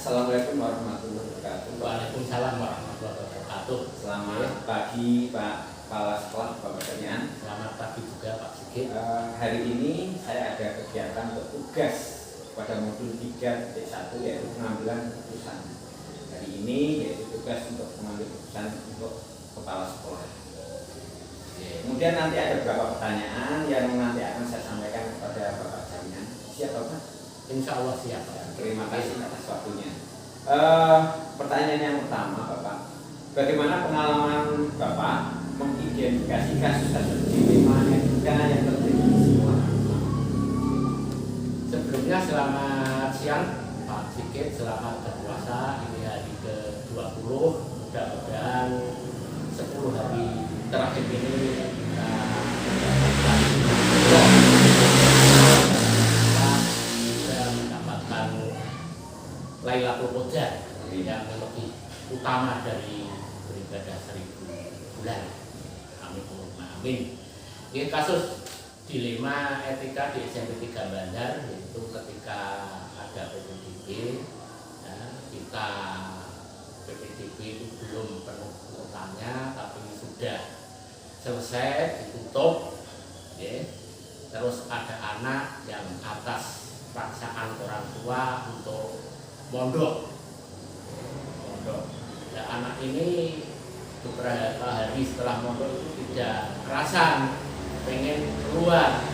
Assalamualaikum warahmatullahi wabarakatuh. Waalaikumsalam warahmatullahi wabarakatuh. Selamat pagi Pak Kepala Sekolah Bapak Danian. Selamat pagi juga Pak Sigit. Hari ini saya ada kegiatan untuk tugas pada modul 3.1 yaitu pengambilan keputusan. Hari ini yaitu tugas untuk mengambil keputusan untuk kepala sekolah. Kemudian nanti ada beberapa pertanyaan yang nanti akan saya sampaikan kepada Bapak Danian. Siap Bapak? Insya Allah siap. Terima kasih atas waktunya. Pertanyaan yang pertama Bapak, bagaimana pengalaman Bapak mengidentifikasi kasus-kasus dilema etika yang terjadi di sekolah? Sebelumnya selamat siang Pak Sigit, selamat berpuasa. Ini hari ke-20, mudah-mudahan 10 hari terakhir ini kita mendapatkan Lailatul Qadar yang lebih utama dari beribadah 1000 bulan. Amin. Amin. Ini kasus dilema etika di SMP 3 Bandar, yaitu ketika ada PPDB, ya, kita PPDB itu belum penuh kuotanya, tapi sudah selesai ditutup, ya. Terus ada anak yang atas paksaan orang tua untuk mondok. Nah, anak ini beberapa hari setelah mondok itu tidak kerasan, pengen keluar,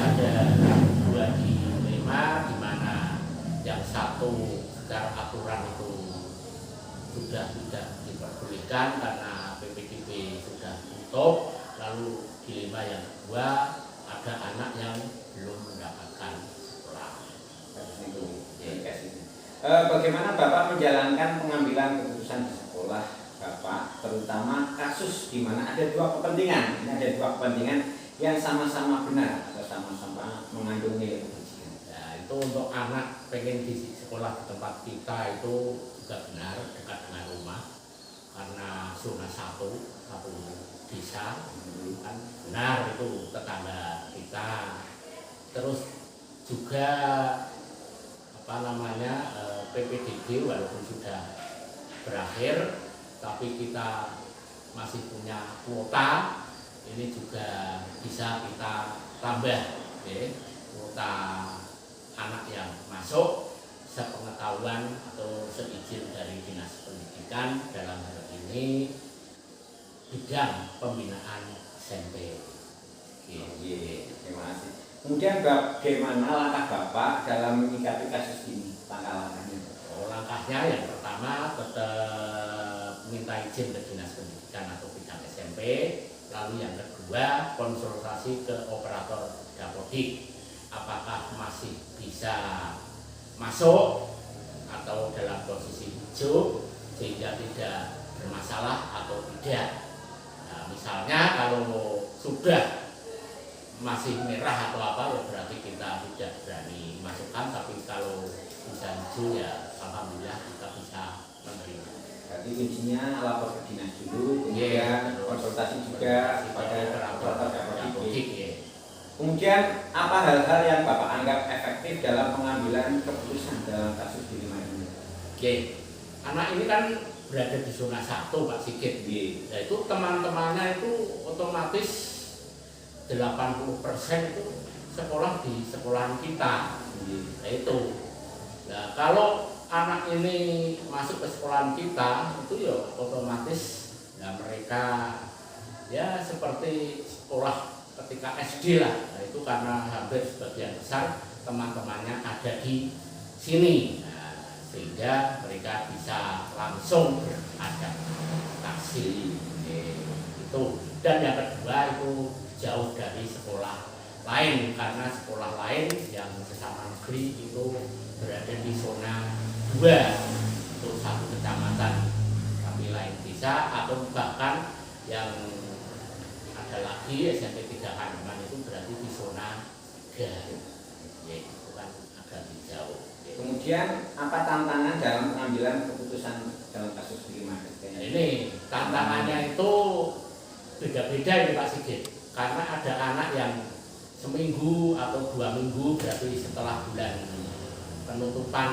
ada 2 dilema, di mana yang satu secara aturan itu sudah tidak diperbolehkan karena PPDB sudah tutup. Lalu dilema yang kedua, ada anak yang belum mendapatkan sekolah. Bagaimana Bapak menjalankan pengambilan keputusan di sekolah Bapak, terutama kasus di mana ada 2 kepentingan, ini ada 2 kepentingan yang sama-sama benar atau sama-sama mengandung nilai kebajikan. Nah, itu untuk anak pengen di sekolah di tempat kita itu juga benar, dekat dengan rumah, karena zona satu desa, kan benar itu tetangga kita. Terus juga PPDB walaupun sudah berakhir, tapi kita masih punya kuota, ini juga bisa kita tambah, ya, kuota anak yang masuk sepengetahuan atau seizin dari Dinas Pendidikan, dalam hal ini bidang pembinaan SMP. Terima kasih. Kemudian bagaimana langkah Bapak dalam menyikapi kasus ini? Langkah-langkahnya? Langkahnya yang pertama tetap minta izin ke Dinas Pendidikan atau bidang SMP. Lalu yang kedua konsultasi ke operator Dapodik, apakah masih bisa masuk atau dalam posisi hijau sehingga tidak bermasalah atau tidak. Nah, misalnya kalau sudah masih merah atau apa, ya berarti kita tidak berani masukkan, tapi kalau bisa hijau ya alhamdulillah kita bisa menerima. Berarti kuncinya lapor ke dinas dulu, kemudian konsultasi juga pada operator Dapodik. Kemudian apa hal-hal yang Bapak anggap efektif dalam pengambilan keputusan dalam kasus dilema ini? Anak ini kan berada di zona 1 Pak Sigit. Nah, itu teman-temannya itu otomatis 80% itu sekolah di sekolahan kita. Nah, itu. Nah, kalau anak ini masuk ke sekolahan kita, itu ya otomatis ya mereka ya seperti sekolah ketika SD lah. Nah, itu karena hampir sebagian besar teman-temannya ada di sini. Nah, sehingga mereka bisa langsung beradaptasi. Itu. Dan yang kedua itu jauh dari sekolah lain, karena sekolah lain yang sesama negeri itu berada di zona 2 untuk 1 kecamatan tapi lain desa, atau bahkan yang ada lagi SMP 3 Kandungan itu berarti di zona 3, ya, itu kan agak jauh. Kemudian apa tantangan dalam pengambilan keputusan dalam kasus dilema? Ini tantangannya itu beda-beda ini Pak Sigit, karena ada anak yang seminggu atau 2 minggu, berarti setelah bulan penutupan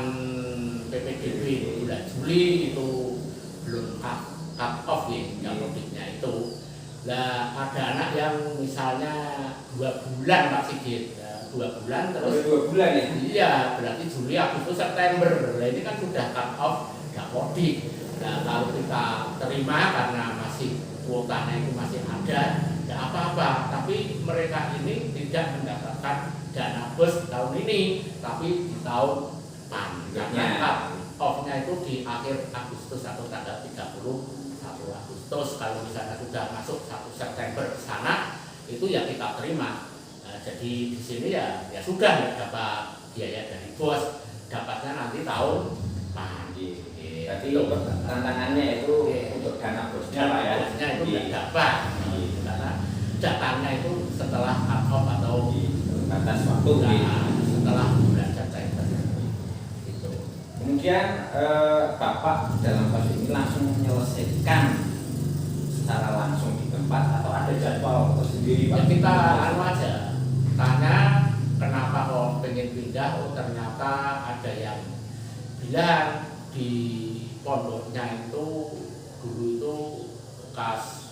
PPDB bulan Juli itu belum cut off ya mudiknya itu. Nah ada anak yang misalnya 2 bulan Pak Sigit, ya, 2 bulan terus 2 bulan ya? Iya, berarti Juli, Agustus, September. Nah ini kan sudah cut off nggak mudik. Nah kalau kita terima karena masih kuotanya itu masih ada, ya apa-apa. Tapi mereka ini tidak mendapatkan dana bos tahun ini, tapi di tahun depan. Karena cut off-nya itu di akhir Agustus atau tanggal 31 Agustus. Kalau misalnya sudah masuk 1 September ke sana, itu ya kita terima. Nah, jadi di sini ya sudah ya dapat biaya dari bos, dapatnya nanti tahun depan. Berarti tantangannya itu untuk dana bosnya Pak ya? Bosnya itu tidak dapat, karena datangnya itu setelah cut off atau batas waktu. Setelah bulan September. Itu. Kemudian Bapak dalam kasus ini langsung menyelesaikan secara langsung di tempat atau ada jadwal tersendiri Pak? Ya kita aja tanya kenapa kok pengen pindah, oh ternyata ada yang bilang di pondoknya itu dulu itu bekas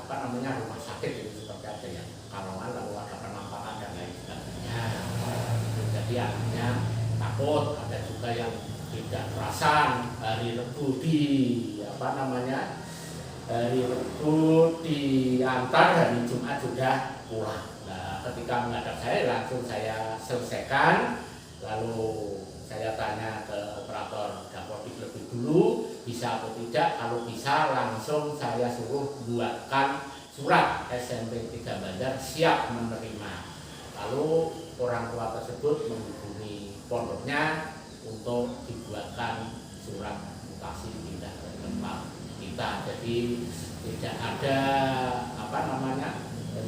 rumah sakit itu, seperti ada yang kalongan lalu ada penampakan dan lain sebagainya. Jadi anaknya takut, ada juga yang tidak kerasan hari Rebu hari Rebu diantar, hari Jumat sudah pulang. Nah, ketika menghadap saya langsung saya selesaikan, lalu saya tanya ke operator Dapodik lebih dulu bisa atau tidak. Kalau bisa langsung saya suruh buatkan surat SMP 3 Bandar siap menerima. Lalu orang tua tersebut menghubungi pondoknya untuk dibuatkan surat mutasi pindah ke tempat kita. Jadi tidak ada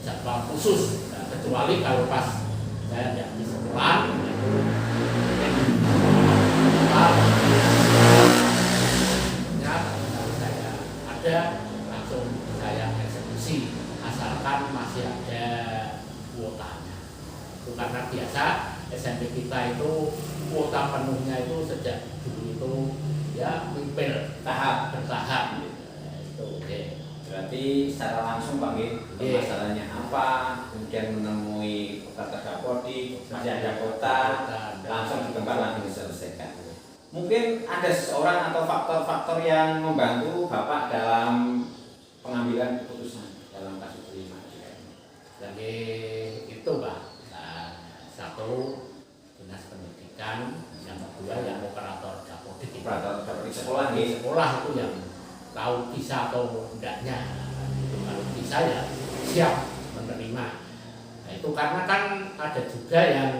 jadwal khusus, nah, kecuali kalau pas saya tidak di sekolah itu kalau saya ada langsung saya eksekusi asalkan masih ada kuotanya. Itu karena biasa SMP kita itu kuota penuhnya itu sejak dulu itu ya mimpin bertahap. Itu berarti secara langsung Pak masalahnya apa, kemudian menemui operator Dapodik, masih ada kota, langsung di tempat langsung diselesaikan. Mungkin ada seseorang atau faktor-faktor yang membantu Bapak dalam pengambilan keputusan dalam kasus ini. Jadi itu Pak, satu dinas pendidikan, yang kedua yang operator Dapodik. Operator Dapodik sekolah itu yang tahu bisa atau tidaknya. Kalau bisa ya siap menerima. Nah, itu karena kan ada juga yang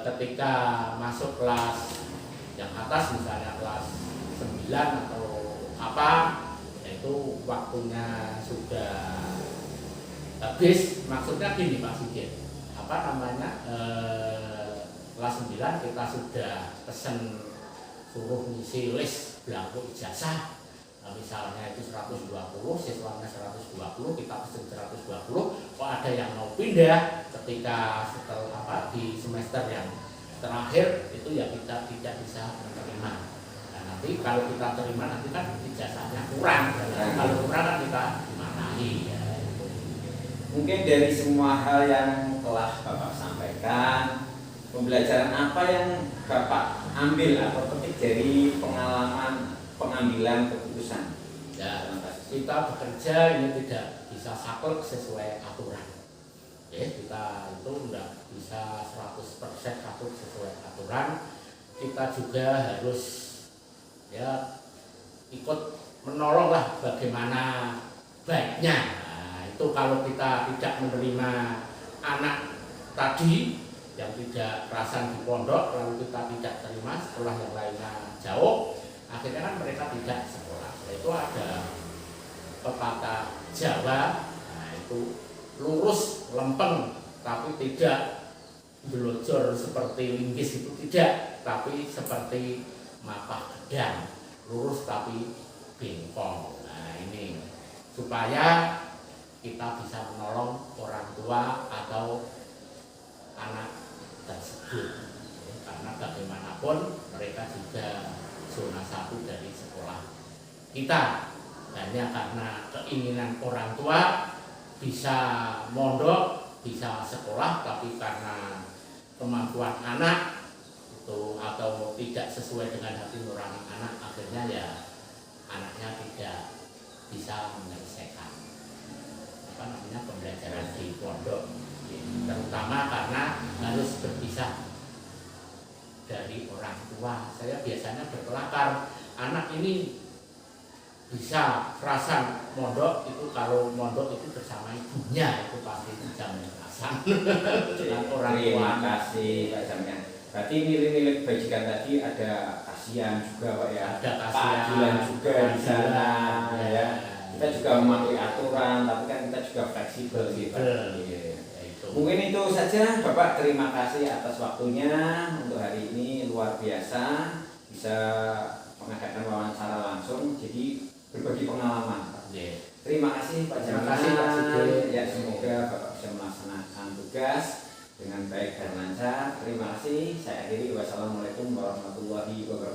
ketika masuk kelas yang atas misalnya kelas 9 atau apa, yaitu waktunya sudah habis. Maksudnya gini Pak Sigit, kelas 9 kita sudah pesen suruh ngisi list belangko ijazah, misalnya itu 120, siswanya 120, kita pesen 120. Kok ada yang mau pindah ketika setelah di semester yang terakhir itu ya kita tidak bisa menerima. Nah, nanti kalau kita terima nanti kan ijazahnya kurang, kalau kurang kan kita dimarahi ya. Mungkin dari semua hal yang telah Bapak sampaikan, pembelajaran apa yang Bapak ambil atau petik dari pengalaman pengambilan keputusan? Ya, kita bekerja ini tidak bisa saklek sesuai aturan. Kita itu tidak bisa 100% saklek sesuai aturan. Kita juga harus ya ikut menolong lah bagaimana baiknya. Nah, itu kalau kita tidak menerima anak tadi yang tidak kerasan di pondok, lalu kita tidak terima sekolah yang lainnya jauh, akhirnya kan mereka tidak sekolah. Itu ada pepatah Jawa, nah itu lurus lempeng tapi tidak belojor seperti linggis, itu tidak, tapi seperti mapah gedang, lurus tapi bengkong. Nah ini supaya kita bisa menolong orang tua atau anak tersebut. karena bagaimanapun mereka juga zona 1 dari sekolah kita. Hanya karena keinginan orang tua bisa mondok, bisa sekolah, tapi karena kemampuan anak itu atau tidak sesuai dengan hati nurani anak, akhirnya ya anaknya tidak bisa menyelesaikan pembelajaran di pondok, terutama karena harus berpisah dari orang tua. Saya biasanya berkelakar, anak ini bisa kerasan mondok itu kalau mondok itu bersama ibunya, itu pasti bisa kerasan dengan orang tua. Terima kasih Pak Jamian. Berarti nilai-nilai kebajikan tadi ada kasihan juga Pak ya, ada keadilan juga di sana ya. Kita juga mematuhi aturan, tapi kan kita juga fleksibel sih Pak. Mungkin itu saja Bapak, terima kasih atas waktunya untuk hari ini, luar biasa bisa mengadakan wawancara langsung, jadi berbagi pengalaman Pak. Terima kasih Pak Jamian. Terima kasih Pak Sigit. Ya, semoga Bapak bisa melaksanakan tugas dengan baik dan lancar. Terima kasih. Saya akhiri. Wassalamualaikum warahmatullahi wabarakatuh.